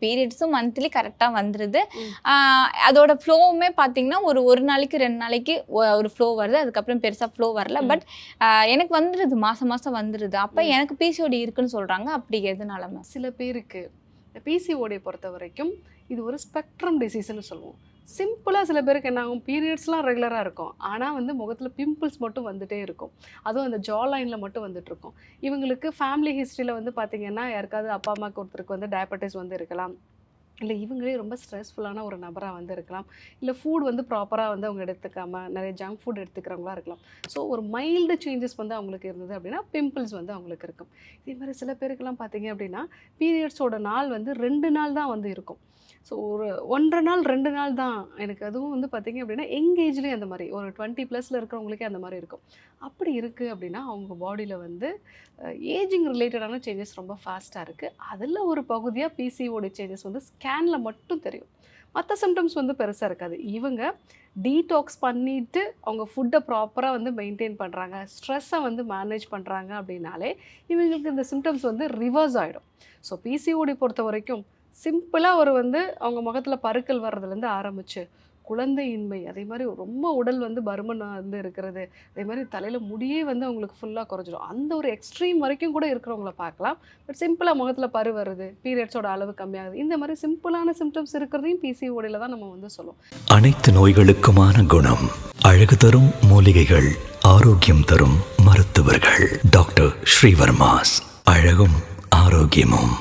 பீரியட்ஸும் monthly கரெக்டாக வந்துடுது. ம். அதோட ஃப்ளோவுமே பார்த்தீங்கன்னா ஒரு நாளைக்கு 2 நாளைக்கு ஒரு ஃப்ளோ வருது. அதுக்கப்புறம் பெருசாக ஃப்ளோ வரல. ம். பட் எனக்கு வந்துடுது, மாதம் மாதம் வந்துடுது. அப்போ ம். எனக்கு பிசிஓடி இருக்குன்னு சொல்கிறாங்க. அப்படி எதனால மேம்? சில பேருக்கு இந்த பிசிஓடியை பொறுத்த வரைக்கும் இது ஒரு ஸ்பெக்ட்ரம் டிசீஸ்னு சொல்லுவோம். சிம்பிளாக சில பேருக்கு என்ன ஆகும், பீரியட்ஸ்லாம் ரெகுலராக இருக்கும். ஆனால் வந்து முகத்தில் பிம்பிள்ஸ் மட்டும் வந்துட்டே இருக்கும். அதுவும் அந்த ஜா லைனில் மட்டும் வந்துட்டுருக்கும். இவங்களுக்கு ஃபேமிலி ஹிஸ்ட்ரியில் வந்து பார்த்தீங்கன்னா, யாருக்காவது அப்பா அம்மாவுக்கு ஒருத்தருக்கு வந்து டயபெட்டிஸ் வந்து இருக்கலாம். இல்லை இவங்களே ரொம்ப ஸ்ட்ரெஸ்ஃபுல்லான ஒரு நபராக வந்து இருக்கலாம். இல்லை ஃபுட் வந்து ப்ராப்பராக வந்து அவங்க எடுத்துக்காம நிறைய ஜங்க் ஃபுட் எடுத்துக்கிறவங்களா இருக்கலாம். ஸோ ஒரு மைல்டு சேஞ்சஸ் வந்து அவங்களுக்கு இருந்தது அப்படின்னா பிம்பிள்ஸ் வந்து அவங்களுக்கு இருக்கும். இதே மாதிரி சில பேருக்கெல்லாம் பார்த்தீங்க அப்படின்னா பீரியட்ஸோட நாள் வந்து 2 நாள் தான் வந்து இருக்கும். ஸோ ஒரு 1 1/2 நாள் 2 நாள் தான் எனக்கு. அதுவும் வந்து பார்த்தீங்க அப்படின்னா யங் ஏஜ்லேயே அந்த மாதிரி ஒரு 20+ இருக்கிறவங்களுக்கே அந்த மாதிரி இருக்கும். அப்படி இருக்குது அப்படின்னா அவங்க பாடியில் வந்து ஏஜிங் ரிலேட்டடான சேஞ்சஸ் ரொம்ப ஃபாஸ்ட்டாக இருக்குது. அதில் ஒரு பகுதியாக பிசிஓடி சேஞ்சஸ் வந்து ஸ்கேனில் மட்டும் தெரியும். மற்ற சிம்டம்ஸ் வந்து பெருசாக இருக்காது. இவங்க டீடாக்ஸ் பண்ணிவிட்டு அவங்க ஃபுட்டை ப்ராப்பராக வந்து மெயின்டைன் பண்ணுறாங்க, ஸ்ட்ரெஸ்ஸை வந்து மேனேஜ் பண்ணுறாங்க அப்படின்னாலே இவங்களுக்கு இந்த சிம்டம்ஸ் வந்து ரிவர்ஸ் ஆகிடும். ஸோ பிசிஓடி பொறுத்த வரைக்கும் சிம்பிளாக ஒரு வந்து அவங்க முகத்தில் பருக்கள் வர்றதுலேருந்து ஆரம்பித்து குழந்தையின்மை, அதே மாதிரி ரொம்ப உடல் வந்து பருமன் வந்து இருக்கிறது, அதே மாதிரி தலையில் முடியே வந்து அவங்களுக்கு ஃபுல்லாக குறைஞ்சிடும். அந்த ஒரு எக்ஸ்ட்ரீம் வரைக்கும் கூட இருக்கிறவங்கள பார்க்கலாம். பட் சிம்பிளாக முகத்தில் பரு வருது, பீரியட்ஸோட அளவு கம்மியாகுது, இந்த மாதிரி சிம்பிளான சிம்டம்ஸ் இருக்கிறதையும் பிசிஓடியில் தான் நம்ம வந்து சொல்லுவோம். அனைத்து நோய்களுக்குமான குணம், அழகு தரும் மூலிகைகள், ஆரோக்கியம் தரும் மருத்துவர்கள். டாக்டர் ஸ்ரீவர்மாஸ். அழகும் ஆரோக்கியமும்.